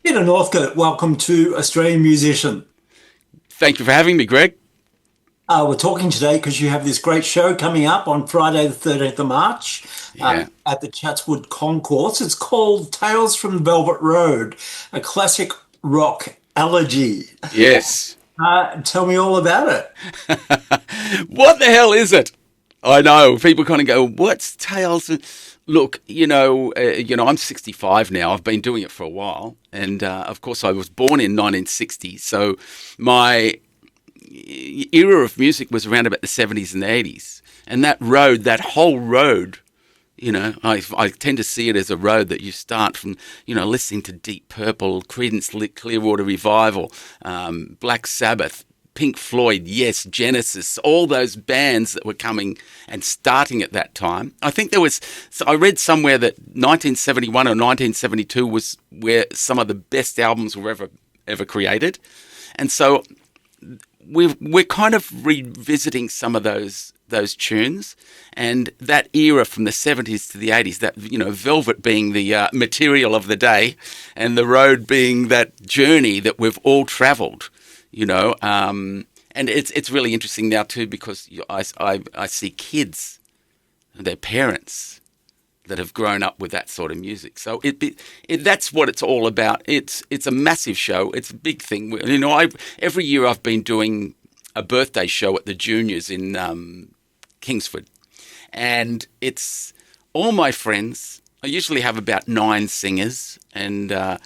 Peter Northcote, welcome to Australian Musician. Thank you for having me, Greg. We're talking today because you have this great show coming up on Friday, the 13th of March, Yeah. at the Chatswood Concourse. It's called Tales from Velvet Road, a classic rock elegy. Yes. Tell me all about it. What the hell is it? I know people kind of go, "What's Tales?" Look, I'm 65 now. I've been doing it for a while, and of course, I was born in 1960. So my era of music was around about the 70s and the 80s, and that whole road. I tend to see it as a road that you start from, listening to Deep Purple, Creedence Clearwater Revival, Black Sabbath, Pink Floyd, yes, Genesis, all those bands that were coming and starting at that time. I think I read somewhere that 1971 or 1972 was where some of the best albums were ever created. And so we're kind of revisiting some of those tunes and that era from the 70s to the 80s, that, Velvet being the material of the day and the road being that journey that we've all traveled, and it's really interesting now too, because I see kids and their parents that have grown up with that sort of music. So that's what it's all about. It's a massive show. It's a big thing. Every year I've been doing a birthday show at the Juniors in Kingsford, and it's all my friends. I usually have about 9 singers and a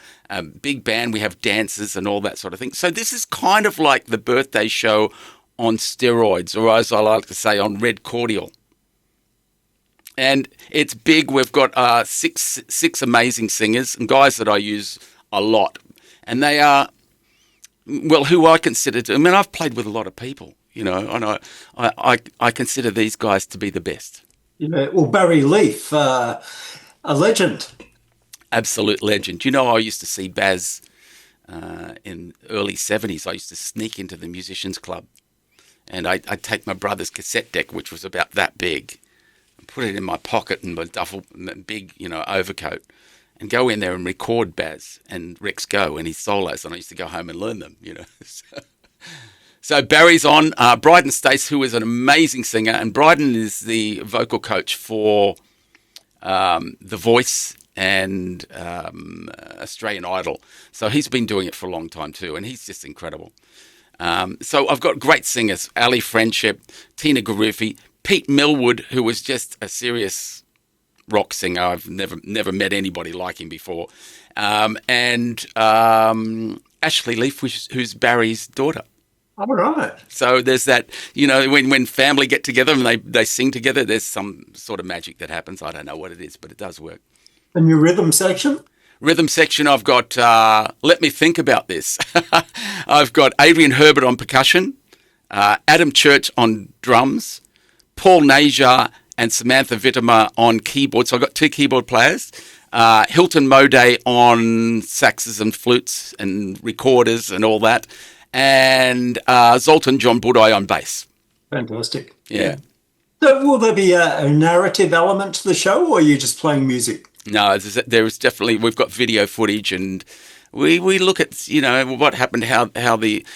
big band. We have dancers and all that sort of thing. So this is kind of like the birthday show on steroids, or as I like to say, on red cordial. And it's big. We've got six amazing singers and guys that I use a lot. And they are, well, who I consider to, I mean, I've played with a lot of people, and I consider these guys to be the best. Well, Barry Leaf, a legend. Absolute legend. I used to see Baz in early 70s. I used to sneak into the musicians club, and I'd take my brother's cassette deck, which was about that big, and put it in my pocket and my duffel, big, overcoat, and go in there and record Baz and Rex Go and his solos. And I used to go home and learn them, So Barry's on. Bryden Stace, who is an amazing singer, and Bryden is the vocal coach for The Voice and Australian Idol. So he's been doing it for a long time too, and he's just incredible. So I've got great singers: Ali Friendship, Tina Garufi, Pete Millwood, who was just a serious rock singer. I've never met anybody like him before, and Ashley Leaf, who's Barry's daughter. All right. So there's that, when family get together and they sing together, there's some sort of magic that happens. I don't know what it is, but it does work. And your rhythm section? Rhythm section, I've got, let me think about this. I've got Adrian Herbert on percussion, Adam Church on drums, Paul Najar and Samantha Vittimer on keyboard. So I've got 2 keyboard players. Hilton Moday on saxes and flutes and recorders and all that. And Zoltan John Budai on bass. Fantastic. Yeah. So will there be a narrative element to the show, or are you just playing music? No, there is definitely, we've got video footage, and we look at, what happened, how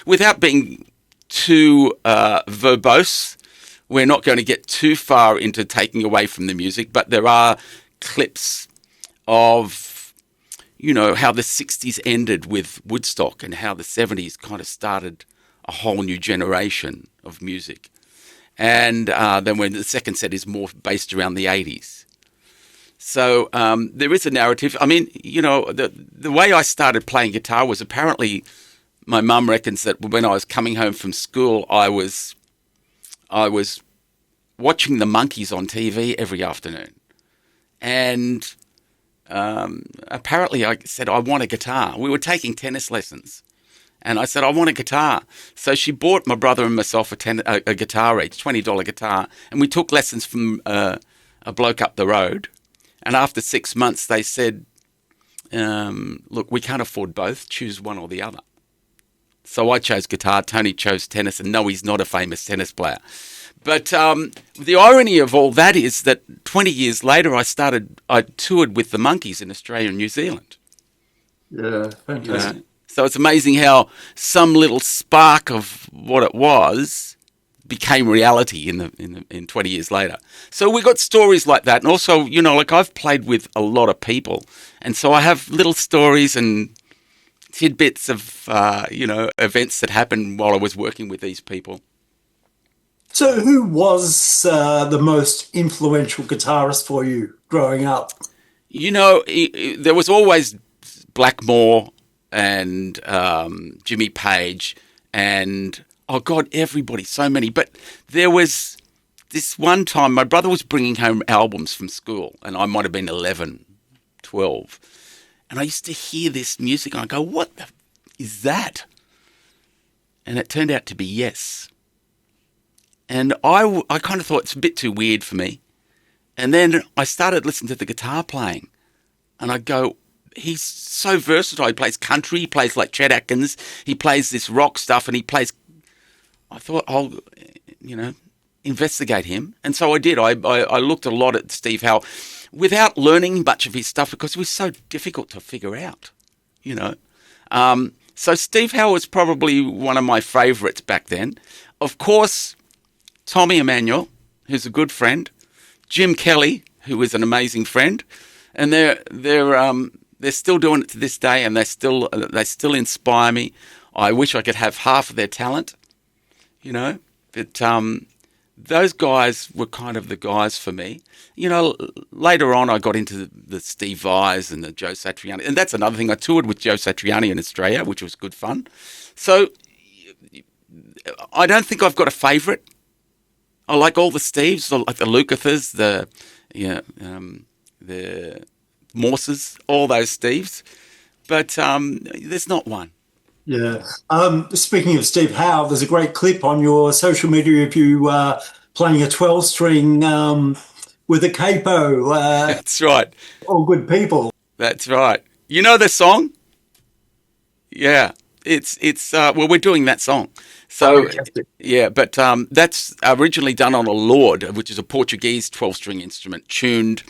without being too verbose, we're not going to get too far into taking away from the music, but there are clips of, how the 60s ended with Woodstock and how the 70s kind of started a whole new generation of music. And then when the second set is more based around the 80s. So there is a narrative. I mean, the way I started playing guitar was, apparently my mum reckons that when I was coming home from school, I was watching the Monkees on TV every afternoon. And apparently I said, I want a guitar. We were taking tennis lessons. And I said, I want a guitar. So she bought my brother and myself a guitar each, $20 guitar. And we took lessons from a bloke up the road. And after 6 months, they said, look, we can't afford both. Choose one or the other. So I chose guitar. Tony chose tennis. And no, he's not a famous tennis player. But the irony of all that is that 20 years later, I toured with the Monkees in Australia and New Zealand. Yeah, You fantastic. know, so it's amazing how some little spark of what it was became reality in 20 years later. So we got stories like that, and also, you know, like I've played with a lot of people, and so I have little stories and tidbits of you know, events that happened while I was working with these people. So, who was the most influential guitarist for you growing up? You know, there was always Blackmore and Jimmy Page and oh god, everybody, so many. But there was this one time my brother was bringing home albums from school, and I might have been 11, 12, and I used to hear this music, and I go, "What the is that?" And it turned out to be Yes. And I kind of thought it's a bit too weird for me. And then I started listening to the guitar playing, and I go, he's so versatile. He plays country, he plays like Chet Atkins, he plays this rock stuff, and he plays. I thought I'll, you know, investigate him, and so I did. I looked a lot at Steve Howe, without learning much of his stuff because it was so difficult to figure out, you know. So Steve Howe was probably one of my favourites back then. Of course, Tommy Emmanuel, who's a good friend, Jim Kelly, who is an amazing friend, and they're still doing it to this day, and they still inspire me. I wish I could have half of their talent, you know, but those guys were kind of the guys for me. You know, later on I got into the Steve Vais and the Joe Satriani, and that's another thing. I toured with Joe Satriani in Australia, which was good fun. So I don't think I've got a favourite. I like all the Steves, like the Lucases, the Morses, all those Steves. But there's not one. Yeah. Speaking of Steve Howe, there's a great clip on your social media of you playing a 12 string with a capo, That's right. all good people. That's right. You know the song? Yeah. It's well, we're doing that song. So Fantastic. yeah, but that's originally done on a Lord, which is a Portuguese 12-string instrument, tuned.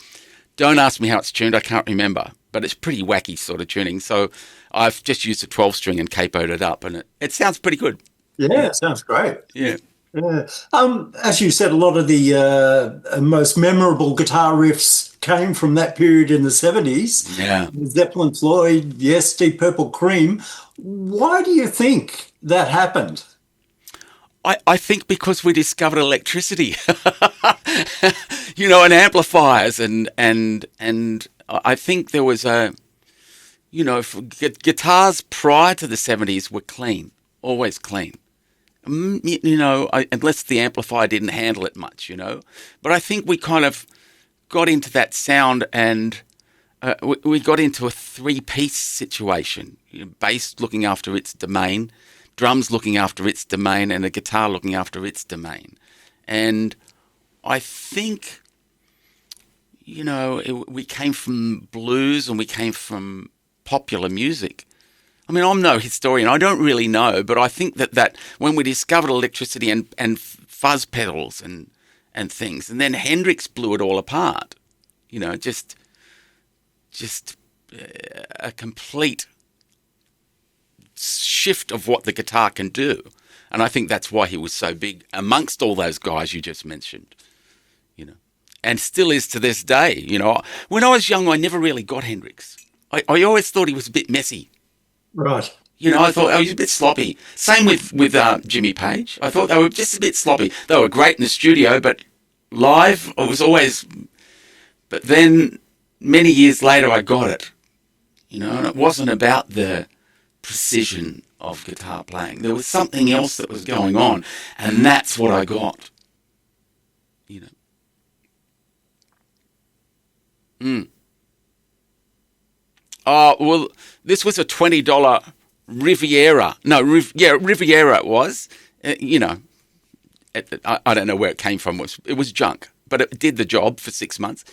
Don't ask me how it's tuned. I can't remember, but it's pretty wacky sort of tuning. So I've just used a 12-string and capoed it up, and it sounds pretty good. Yeah, Yeah, sounds great. yeah, Yeah. As you said, a lot of the most memorable guitar riffs came from that period in the 70s. yeah. Zeppelin, Floyd, yes, Deep Purple, Cream. Why do you think that happened? I think because we discovered electricity, you know, and amplifiers, and I think there was a, you know, guitars prior to the 70s were clean, always clean. You know, unless the amplifier didn't handle it much, you know. But I think we kind of got into that sound, and we got into a three-piece situation. You know, bass looking after its domain, drums looking after its domain, and a guitar looking after its domain. And I think, you know, we came from blues and we came from popular music. I mean, I'm no historian. I don't really know, but I think that when we discovered electricity and fuzz pedals and things, and then Hendrix blew it all apart, you know, just a complete shift of what the guitar can do. And I think that's why he was so big amongst all those guys you just mentioned, you know, and still is to this day. You know, when I was young, I never really got Hendrix. I always thought he was a bit messy. Right. You know, I thought, oh, he's a bit sloppy. Same with Jimmy Page. I thought they were just a bit sloppy. They were great in the studio, but live, I was always... But then, many years later, I got it. You know, and it wasn't about the precision of guitar playing. There was something else that was going on, and that's what I got. You know. Oh, well, this was a $20 Riviera. No, Riviera it was. You know, I don't know where it came from. It was junk, but it did the job for 6 months.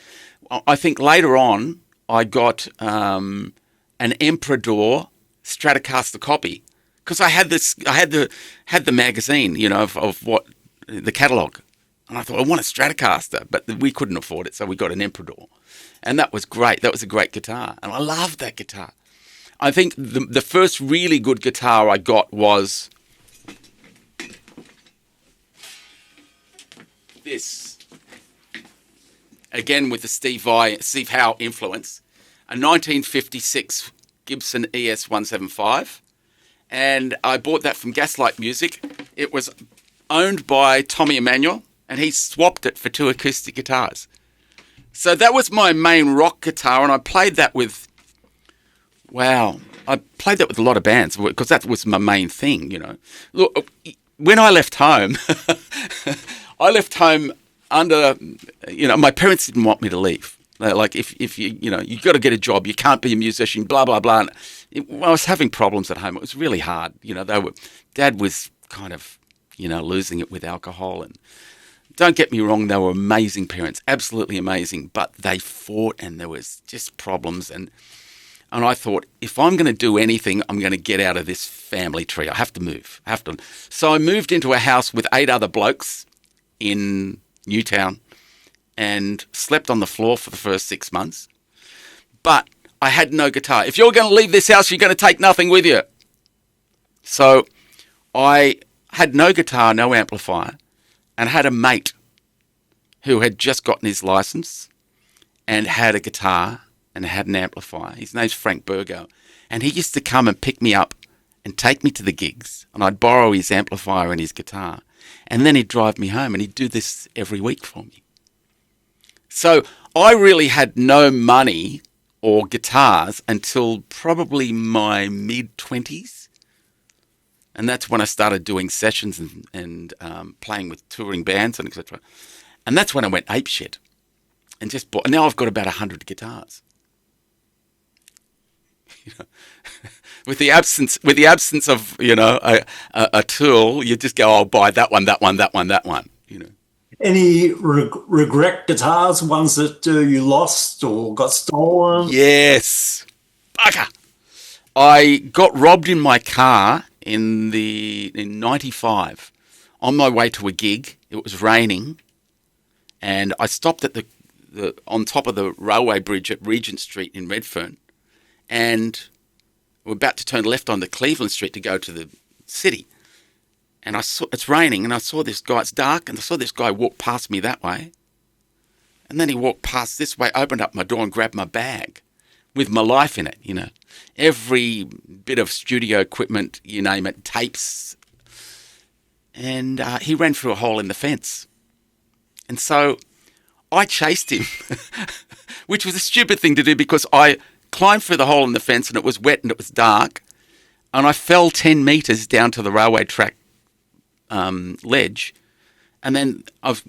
I think later on I got an Emperador Stratocaster copy because I had the magazine, you know, of what the catalogue, and I thought I want a Stratocaster, but we couldn't afford it, so we got an Emperador, and that was great. That was a great guitar, and I loved that guitar. I think the first really good guitar I got was this. Again, with the Steve Howe influence. A 1956 Gibson ES-175. And I bought that from Gaslight Music. It was owned by Tommy Emmanuel, and he swapped it for 2 acoustic guitars. So that was my main rock guitar, and I played that with, I played that with a lot of bands, because that was my main thing, you know. Look, when I left home, I left home under, you know, my parents didn't want me to leave. Like, if you know, you've got to get a job, you can't be a musician, blah, blah, blah. And I was having problems at home. It was really hard. You know, Dad was kind of, you know, losing it with alcohol. And don't get me wrong, they were amazing parents, absolutely amazing. But they fought, and there was just problems. And I thought, if I'm going to do anything, I'm going to get out of this family tree. I have to move. So I moved into a house with 8 other blokes in Newtown and slept on the floor for the first 6 months. But I had no guitar. If you're going to leave this house, you're going to take nothing with you. So I had no guitar, no amplifier, and had a mate who had just gotten his license and had a guitar and had an amplifier. His name's Frank Burgo. And he used to come and pick me up and take me to the gigs. And I'd borrow his amplifier and his guitar. And then he'd drive me home, and he'd do this every week for me. So I really had no money or guitars until probably my mid-20s. And that's when I started doing sessions and playing with touring bands and etc. And that's when I went apeshit and just bought. Now I've got about 100 guitars. You know, with the absence of, you know, a tool, you just go, I'll buy that one, you know. Any regret guitars, ones that you lost or got stolen? Yes. Bugger. I got robbed in my car in 95 on my way to a gig. It was raining, and I stopped at the on top of the railway bridge at Regent Street in Redfern, and we're about to turn left onto Cleveland Street to go to the city. And I saw it's raining, and I saw this guy. It's dark, and I saw this guy walk past me that way. And then he walked past this way, opened up my door, and grabbed my bag with my life in it. You know, every bit of studio equipment, you name it, tapes. And he ran through a hole in the fence. And so I chased him, which was a stupid thing to do because I climbed through the hole in the fence, and it was wet and it was dark, and I fell 10 metres down to the railway track ledge, and then I've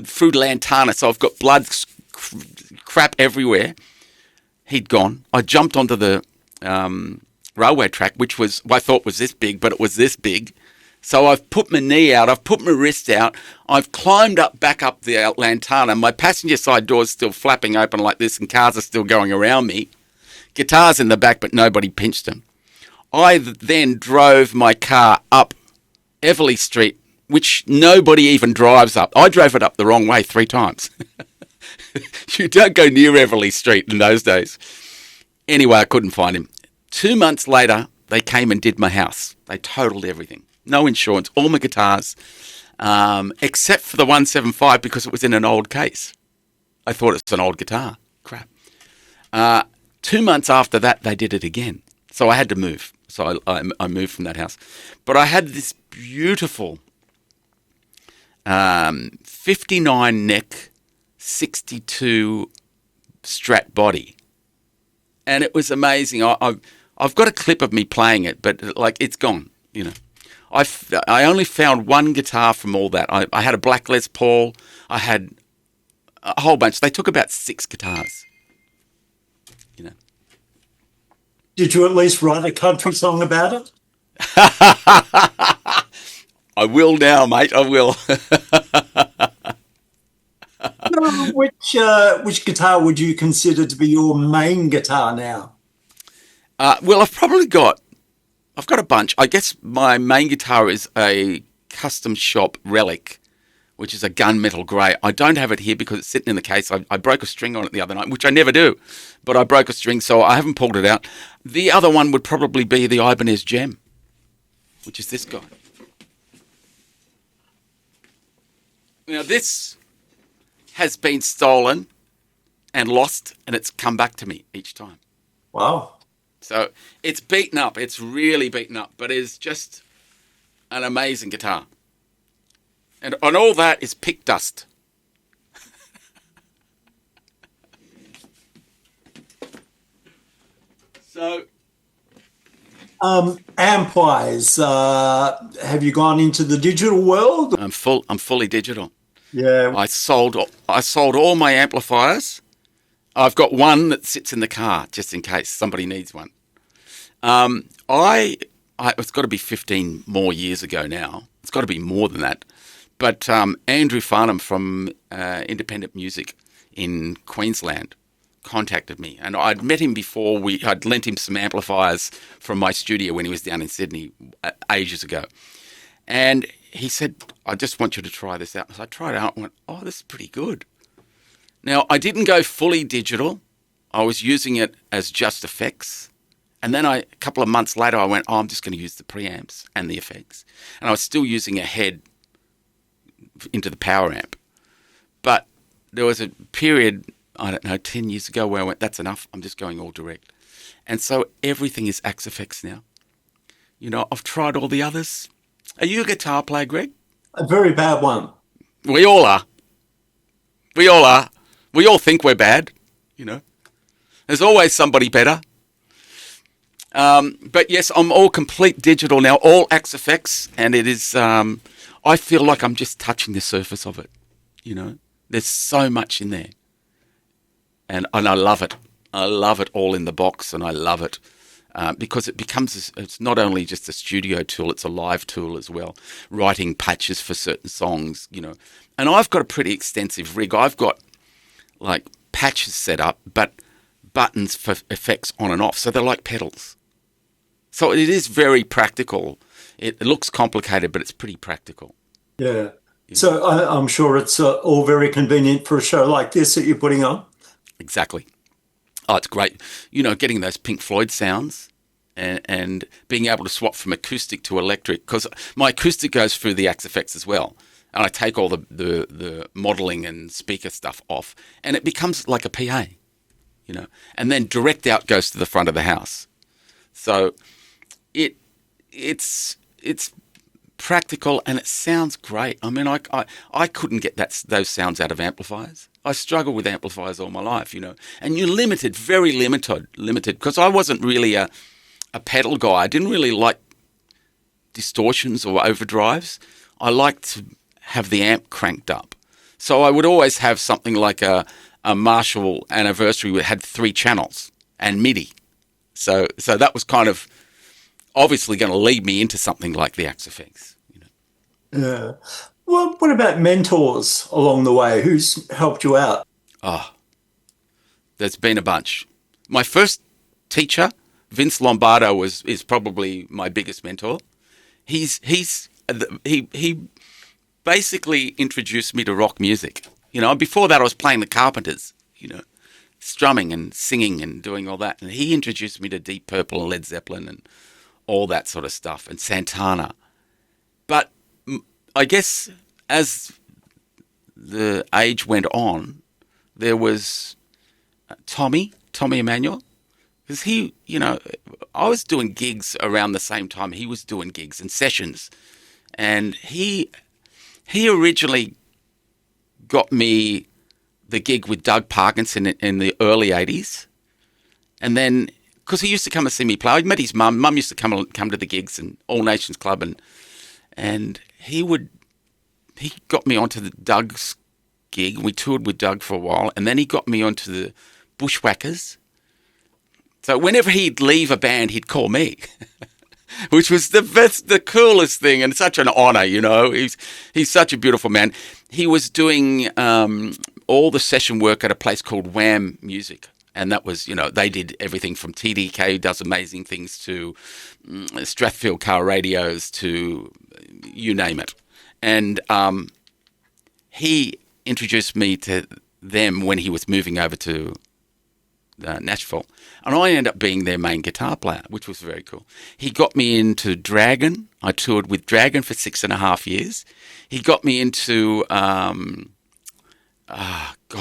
through lantana, so I've got blood crap everywhere. He'd gone. I jumped onto the railway track, which was I thought was this big, but it was this big. So I've put my knee out, I've put my wrist out, I've climbed back up the lantana. My passenger side door's still flapping open like this, and cars are still going around me. Guitars in the back, but nobody pinched them. I then drove my car up Everleigh Street, which nobody even drives up. I drove it up the wrong way 3 times. You don't go near Everleigh Street in those days. Anyway, I couldn't find him. 2 months later, they came and did my house. They totaled everything. No insurance, all my guitars, except for the 175 because it was in an old case. I thought it was an old guitar. Crap. 2 months after that, they did it again. So I had to move. So I moved from that house. But I had this beautiful 59 neck, 62 Strat body. And it was amazing. I've got a clip of me playing it, but like it's gone, you know. I only found one guitar from all that. I had a black Les Paul. I had a whole bunch. They took about 6 guitars, you know. Did you at least write a country song about it? I will now, mate. I will. Which guitar would you consider to be your main guitar now? Well, I've got a bunch. I guess my main guitar is a custom shop relic, which is a gunmetal grey. I don't have it here because it's sitting in the case. I broke a string on it the other night, which I never do, but I broke a string, so I haven't pulled it out. The other one would probably be the Ibanez Gem, which is this guy. Now, this has been stolen and lost, and it's come back to me each time. Wow. So it's beaten up. It's really beaten up, but it's just an amazing guitar. And all that is pick dust. So, amp-wise, have you gone into the digital world? I'm fully digital. Yeah. I sold all my amplifiers. I've got one that sits in the car just in case somebody needs one. It's got to be 15 more years ago now. It's got to be more than that. But Andrew Farnham from Independent Music in Queensland contacted me, and I'd met him before. I'd lent him some amplifiers from my studio when he was down in Sydney ages ago. And he said, I just want you to try this out. So I tried it out and went, oh, this is pretty good. Now, I didn't go fully digital. I was using it as just effects. And then a couple of months later, I went, oh, I'm just going to use the preamps and the effects. And I was still using a head into the power amp. But there was a period, I don't know, 10 years ago where I went, that's enough. I'm just going all direct. And so everything is Axe effects now. You know, I've tried all the others. Are you a guitar player, Greg? A very bad one. We all are. We all are. We all think we're bad, you know. There's always somebody better. But yes, I'm all complete digital now, all Axe effects, and it is, I feel like I'm just touching the surface of it, you know. There's so much in there. And I love it. I love it all in the box, and I love it because it becomes, it's not only just a studio tool, it's a live tool as well, writing patches for certain songs, you know. And I've got a pretty extensive rig. I've got like patches set up, but buttons for effects on and off. So they're like pedals. So it is very practical. It looks complicated, but it's pretty practical. Yeah. So I'm sure it's all very convenient for a show like this that you're putting on. Exactly. Oh, it's great. You know, getting those Pink Floyd sounds and being able to swap from acoustic to electric, because my acoustic goes through the Axe effects as well. And I take all the modelling and speaker stuff off, and it becomes like a PA, you know. And then direct out goes to the front of the house. So it's practical and it sounds great. I mean, I couldn't get those sounds out of amplifiers. I struggled with amplifiers all my life, you know. And you're limited, very limited, because I wasn't really a pedal guy. I didn't really like distortions or overdrives. I liked to have the amp cranked up. So I would always have something like a Marshall Anniversary that had 3 channels and MIDI. So that was kind of obviously going to lead me into something like the Axe effects. You know. Yeah. Well, what about mentors along the way? Who's helped you out? Oh, there's been a bunch. My first teacher, Vince Lombardo, is probably my biggest mentor. He basically introduced me to rock music. You know, before that I was playing the Carpenters, you know, strumming and singing and doing all that. And he introduced me to Deep Purple and Led Zeppelin and all that sort of stuff, and Santana. But I guess as the age went on, there was Tommy Emmanuel, because he, you know, I was doing gigs around the same time he was doing gigs and sessions, and he originally got me the gig with Doug Parkinson in the early 80s, and then because he used to come and see me play. I met his mum. Mum used to come to the gigs and All Nations Club, and he got me onto the Doug's gig. We toured with Doug for a while, and then he got me onto the Bushwhackers. So whenever he'd leave a band, he'd call me, which was the coolest thing, and such an honour, you know. He's such a beautiful man. He was doing all the session work at a place called Wham Music. And that was, you know, they did everything from TDK, who does amazing things, to Strathfield car radios, to you name it. And he introduced me to them when he was moving over to Nashville, and I ended up being their main guitar player, which was very cool. He got me into Dragon. I toured with Dragon for 6.5 years. He got me into God,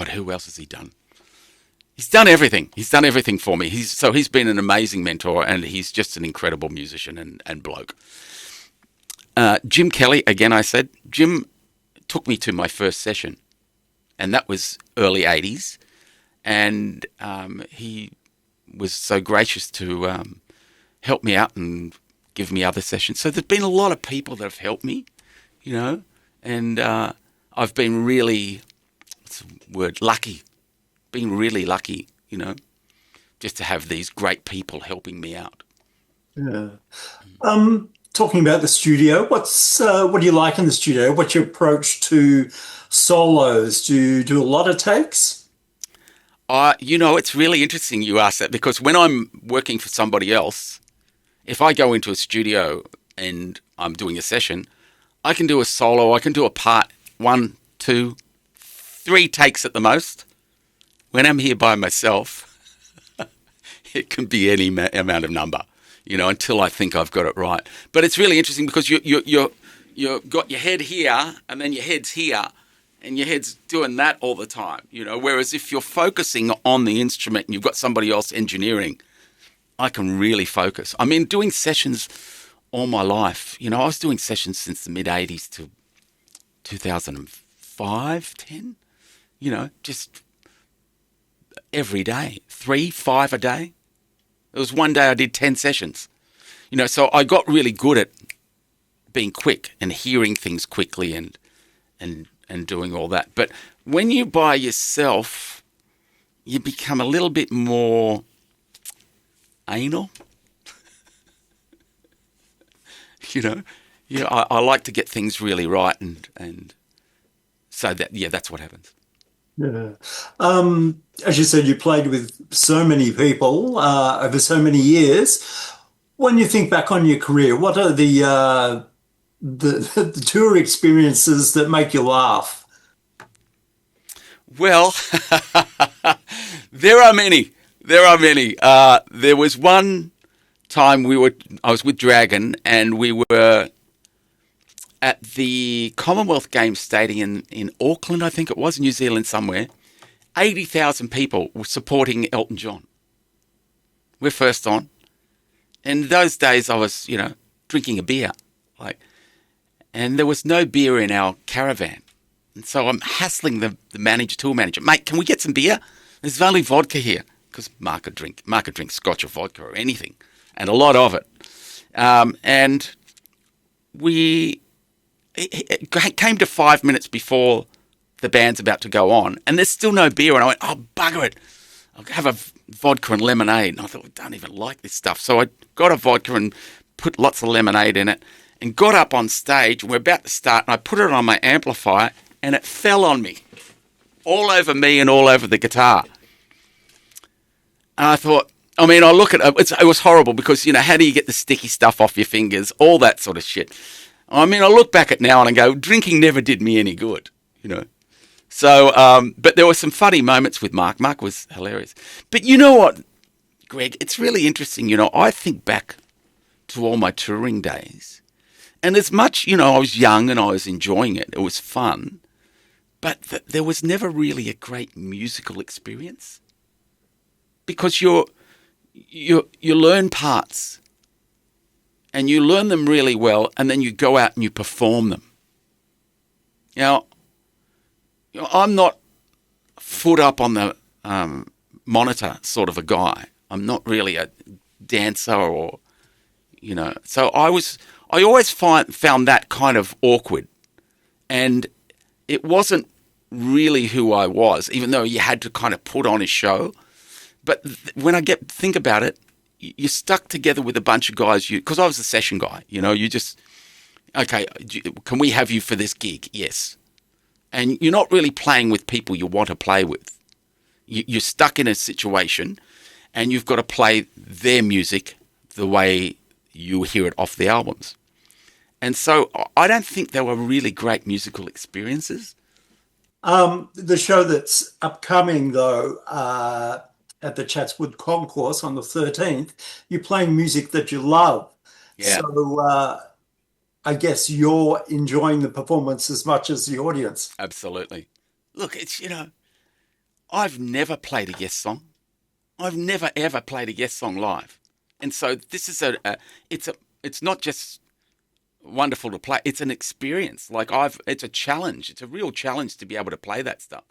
who else has he done? He's done everything. He's done everything for me. He's been an amazing mentor, and he's just an incredible musician and bloke. Jim Kelly, again, I said, Jim took me to my first session, and that was early 80s. And he was so gracious to help me out and give me other sessions. So there's been a lot of people that have helped me, and I've been really, what's the word, lucky. Been really lucky, just to have these great people helping me out. Yeah. Talking about the studio, what do you like in the studio? What's your approach to solos? Do you do a lot of takes? It's really interesting you ask that, because when I'm working for somebody else, if I go into a studio and I'm doing a session, I can do a solo, I can do a part 1, 2, 3 takes at the most. When I'm here by myself, it can be any amount of number, until I think I've got it right. But it's really interesting because you've got your head here, and then your head's here, and your head's doing that all the time, Whereas if you're focusing on the instrument and you've got somebody else engineering, I can really focus. I mean, doing sessions all my life, I was doing sessions since the mid-'80s to 2005, 10, just every day, 3, 5 a day. There was one day I did 10 sessions, so I got really good at being quick and hearing things quickly and doing all that. But when you're by yourself, you become a little bit more anal. I like to get things really right, and so that's what happens. Yeah. As you said, you played with so many people over so many years. When you think back on your career, what are the tour experiences that make you laugh? Well, there are many. There was one time I was with Dragon, and we were at the Commonwealth Games Stadium in Auckland, I think it was, New Zealand somewhere. 80,000 people were supporting Elton John. We're first on. And those days I was, drinking a beer. And there was no beer in our caravan. And so I'm hassling the tour manager. Mate, can we get some beer? There's only vodka here. Because Mark could drink scotch or vodka or anything. And a lot of it. And it came to 5 minutes before the band's about to go on, and there's still no beer. And I went, oh, bugger it. I'll have a vodka and lemonade. And I thought, I don't even like this stuff. So I got a vodka and put lots of lemonade in it and got up on stage. We're about to start, and I put it on my amplifier, and it fell on me. All over me and all over the guitar. And I thought, I look at it, it was horrible because, how do you get the sticky stuff off your fingers? All that sort of shit. I look back at it now and I go, drinking never did me any good, So, but there were some funny moments with Mark. Mark was hilarious. But you know what, Greg? It's really interesting. I think back to all my touring days. And as much, I was young and I was enjoying it. It was fun. But there was never really a great musical experience. Because you learn parts. And you learn them really well, and then you go out and you perform them. I'm not foot up on the monitor sort of a guy. I'm not really a dancer or, So I always found that kind of awkward. And it wasn't really who I was, even though you had to kind of put on a show. But when I think about it, you're stuck together with a bunch of guys, because I was a session guy, you just, okay, can we have you for this gig? Yes. And you're not really playing with people you want to play with. You're stuck in a situation and you've got to play their music the way you hear it off the albums. And so I don't think they were really great musical experiences. The show that's upcoming, though, at the Chatswood Concourse on the 13th, you're playing music that you love. Yeah, So I guess you're enjoying the performance as much as the audience. absolutely. Look, I've never played a guest song. I've never ever played a guest song live, and so this is it's not just wonderful to play. It's an experience. It's a challenge. It's a real challenge to be able to play that stuff.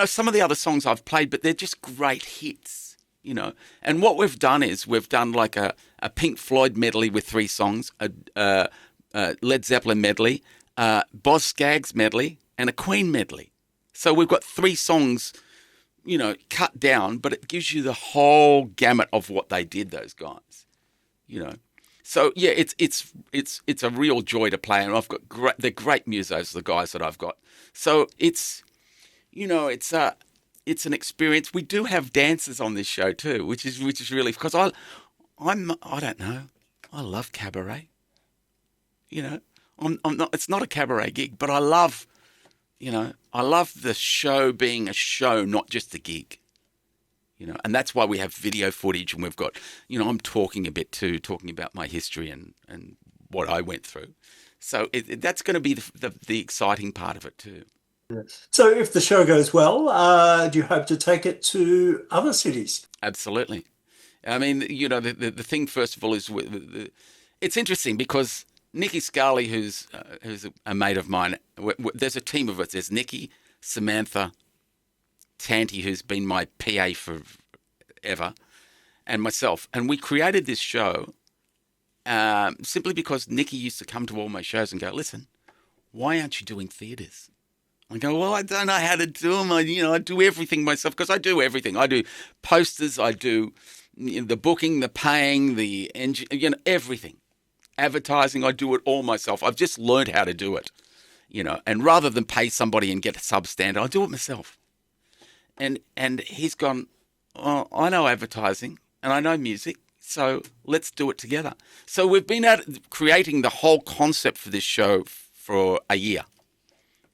Some of the other songs I've played, but they're just great hits. And what we've done is we've done like a Pink Floyd medley with 3 songs, a Led Zeppelin medley, Boz Scaggs medley, and a Queen medley. So we've got 3 songs, cut down, but it gives you the whole gamut of what they did, those guys. So yeah, it's a real joy to play, and I've got they're great musos, the guys that I've got. So it's an experience. We do have dancers on this show too, which is really, because I don't know, I love cabaret. I'm not. It's not a cabaret gig, but I love the show being a show, not just a gig. And that's why we have video footage, and we've got, I'm talking a bit too, talking about my history and what I went through. So that's going to be the exciting part of it too. Yeah. So if the show goes well, do you hope to take it to other cities? Absolutely. I mean, the thing, first of all, is it's interesting because Nikki Scarley, who's a mate of mine, there's a team of us. There's Nikki, Samantha, Tanti, who's been my PA forever, and myself. And we created this show simply because Nikki used to come to all my shows and go, "Listen, why aren't you doing theatres?" I go, "Well, I don't know how to do them. I do everything myself, because I do everything. I do posters, I do the booking, the paying, the engine, everything. Advertising, I do it all myself. I've just learned how to do it, and rather than pay somebody and get a substandard, I do it myself." And he's gone, "Oh, I know advertising and I know music, so let's do it together." So we've been creating the whole concept for this show for a year.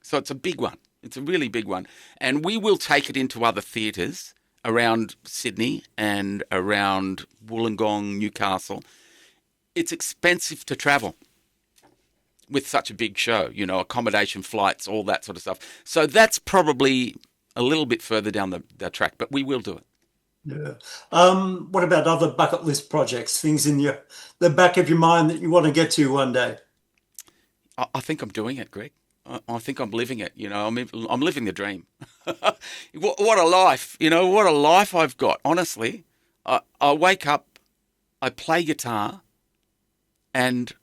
So it's a big one. It's a really big one. And we will take it into other theatres around Sydney and around Wollongong, Newcastle. It's expensive to travel with such a big show, accommodation, flights, all that sort of stuff. So that's probably a little bit further down the track, but we will do it. Yeah. What about other bucket list projects, things in the back of your mind that you want to get to one day? I think I'm doing it, Greg. I think I'm living it. I'm living the dream. What a life, what a life I've got. Honestly, I wake up, I play guitar, and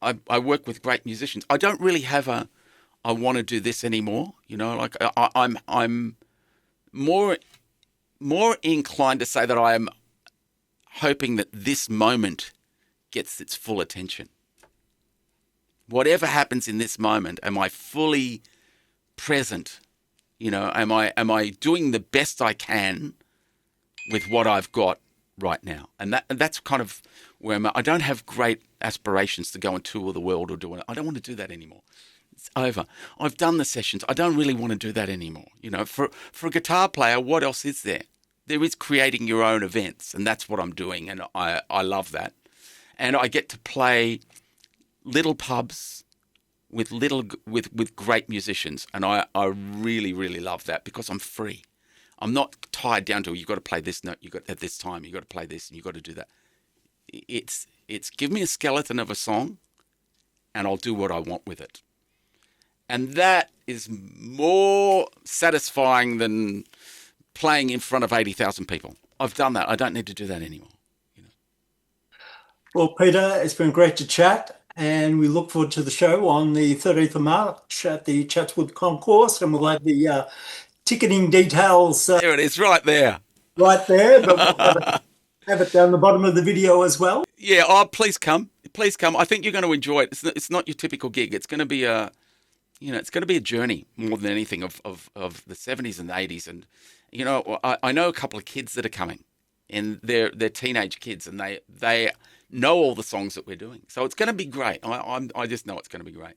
I work with great musicians. I don't really have I want to do this anymore. I'm more inclined to say that I am hoping that this moment gets its full attention. Whatever happens in this moment, am I fully present? Am I doing the best I can with what I've got right now? And that's kind of where I don't have great aspirations to go and tour the world or do it. I don't want to do that anymore. It's over. I've done the sessions. I don't really want to do that anymore. For a guitar player, what else is there? There is creating your own events, and that's what I'm doing, and I love that. And I get to play little pubs with great musicians, and I really, really love that, because I'm free. I'm not tied down to, you've got to play this note, you've got at this time, you've got to play this, and you've got to do that. It's give me a skeleton of a song, and I'll do what I want with it. And that is more satisfying than playing in front of 80,000 people. I've done that. I don't need to do that anymore. Well, Peter, it's been great to chat, and we look forward to the show on the 13th of March at the Chatswood Concourse, and we'll have the ticketing details There it is, right there. right there, but we'll have it down the bottom of the video as well. Yeah, oh, please come. Please come. I think you're going to enjoy it. It's not your typical gig. It's going to be it's going to be a journey more than anything of the 70s and the 80s. And, I know a couple of kids that are coming, and they're teenage kids, and they know all the songs that we're doing. So it's going to be great. I just know it's going to be great.